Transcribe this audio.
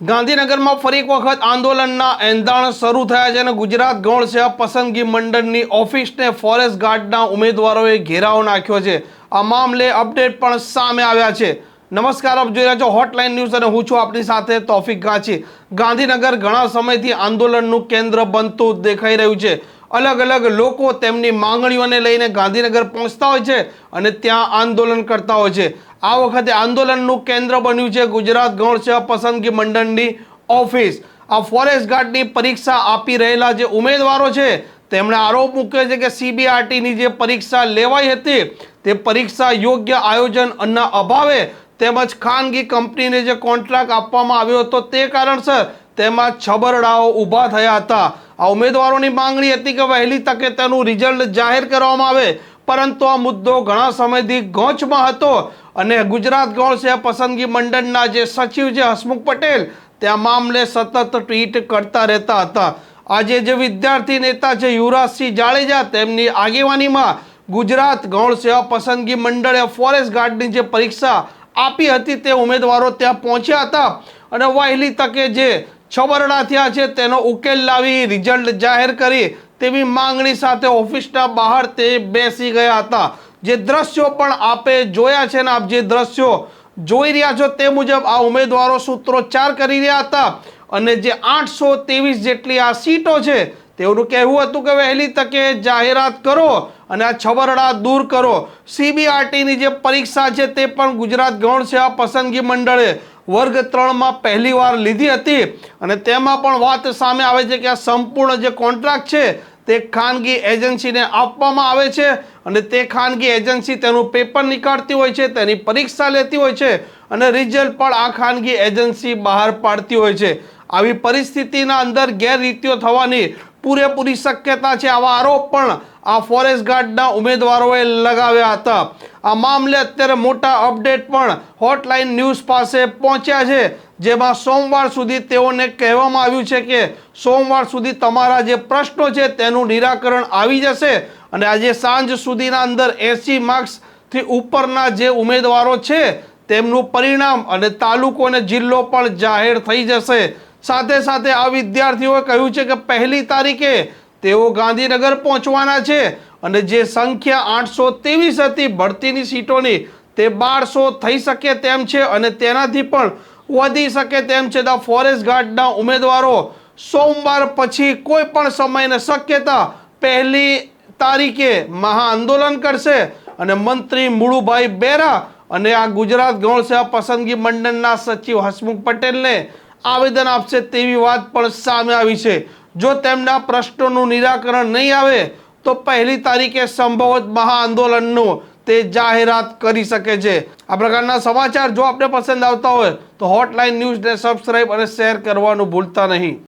ગાંધીનગરમાં ફરી એક વખત આંદોલનના એંધાણ શરૂ થયા છે અને ગુજરાત ગૌણ સેવા પસંદગી મંડળની ઓફિસને ફોરેસ્ટ ગાર્ડના ઉમેદવારોએ ઘેરાવ નાખ્યો છે। આ મામલે અપડેટ પણ સામે આવ્યા છે। નમસ્કાર, આપ જોઈ રહ્યા છો હોટલાઇન ન્યૂઝ અને હું છું આપની સાથે તોફિક ગાંચી। ગાંધીનગર ઘણા સમયથી આંદોલનનું કેન્દ્ર બનતું દેખાઈ રહ્યું છે। अलग अलग લોકો તેમની માંગણીઓને લઈને ગાંધીનગર પહોંચતા હોય છે અને ત્યાં આંદોલન કરતા હોય છે। આ વખતે આંદોલનનું કેન્દ્ર બન્યું છે ગુજરાત ગૌણ સેવા પસંદગી મંડળની ઓફિસ। આ ફોરેસ્ટ ગાર્ડની પરીક્ષા આપી રહેલા જે ઉમેદવારો છે તેમણે આરોપ મૂક્યો છે કે સીબીઆરટીની જે પરીક્ષા લેવાઈ હતી તે પરીક્ષા યોગ્ય આયોજનના અભાવે તેમજ ખાનગી કંપનીને જે કોન્ટ્રાક્ટ આપવામાં આવ્યો હતો તે કારણસર તેમાં છબરડાઓ ઊભા થયા હતા। આ ઉમેદવારોની માંગણી હતી કે વહેલી તકે તેનું રિઝલ્ટ જાહેર કરવામાં આવે, પરંતુ આ મુદ્દો ઘણા સમયથી ગોંચમાં હતો અને ગુજરાત ગૌણ સેવા પસંદગી મંડળના જે સચિવ છે હસમુખ પટેલ તે આ મામલે સતત ટ્વીટ કરતા રહેતા હતા। આજે જે વિદ્યાર્થી નેતા છે યુવરાજસિંહ જાડેજા તેમની આગેવાનીમાં ગુજરાત ગૌણ સેવા પસંદગી મંડળે ફોરેસ્ટ ગાર્ડની જે પરીક્ષા આપી હતી તે ઉમેદવારો ત્યાં પહોંચ્યા હતા અને વહેલી તકે જે છબરડા થયા છે તેનો ઉકેલ લાવી રિઝલ્ટ જાહેર કરી તેવી માંગણી સાથે ઓફિસના બહાર તે બેસી ગયા હતા। જે દ્રશ્યો પણ આપે જોયા છે ને આપ જે દ્રશ્યો જોઈ રહ્યા છો તે મુજબ આ ઉમેદવારો સૂત્રોચ્ચાર કરી રહ્યા હતા અને જે 823 જેટલી આ સીટો છે તેઓનું કહેવું હતું કે વહેલી તકે જાહેરાત કરો અને આ છબરડા દૂર કરો। સીબીઆરટીની જે પરીક્ષા છે તે પણ ગુજરાત ગૌણ સેવા પસંદગી મંડળે વર્ગ 3માં પહેલીવાર લીધી હતી અને તેમાં પણ વાત સામે આવે છે કે આ સંપૂર્ણ જે કોન્ટ્રાક્ટ છે તે ખાનગી એજન્સીને આપવામાં આવે છે અને તે ખાનગી એજન્સી તેનું પેપર નીકાળતી હોય છે, તેની પરીક્ષા લેતી હોય છે અને રિઝલ્ટ પણ આ ખાનગી એજન્સી બહાર પાડતી હોય છે। આવી પરિસ્થિતિના અંદર ગેરરીતિઓ થવાની પૂરેપૂરી શક્યતા છે। આવા આરોપ પણ આ ફોરેસ્ટ ગાર્ડના ઉમેદવારોએ લગાવ્યા હતા। આ મામલે અત્યારે મોટા અપડેટ પણ હોટલાઇન ન્યૂઝ પાસે પહોંચ્યા છે, જેમાં સોમવાર સુધી તેઓને કહેવામાં આવ્યું છે કે સોમવાર સુધી તમારા જે પ્રશ્નો છે તેનું નિરાકરણ આવી જશે અને આજે સાંજ સુધીના અંદર 80 માર્ક્સથી ઉપરના જે ઉમેદવારો છે તેમનું પરિણામ અને તાલુકો અને જિલ્લો પણ જાહેર થઈ જશે। સાથે સાથે આ વિદ્યાર્થીઓએ કહ્યું છે કે 1લી તારીખે તેઓ ગાંધીનગર પહોંચવાના છે અને જે સંખ્યા 823 હતી ભરતીની સીટોની તે 1200 થઈ શકે તેમ છે અને તેનાથી પણ વધી શકે તેમ છે। ધ ફોરેસ્ટ ગાર્ડના ઉમેદવારો સોમવાર પછી કોઈ પણ સમયને શક્યતા 1લી તારીખે મહા આંદોલન કરશે અને મંત્રી મુળુભાઈ બેરા અને આ ગુજરાત ગૌણ સેવા પસંદગી મંડળના સચિવ હસમુખ પટેલને આવેદન આપશે તેવી વાત પણ સામે આવી છે। જો તેમના પ્રશ્નોનું નિરાકરણ નહીં આવે તો 1લી તારીખે સંભવત મહા આંદોલનનું તે જાહેરાત કરી શકે છે। આ પ્રકારના સમાચાર જો આપને પસંદ આવતા હોય તો હોટલાઇન ન્યૂઝને સબસ્ક્રાઇબ અને શેર કરવાનું ભૂલતા નહીં।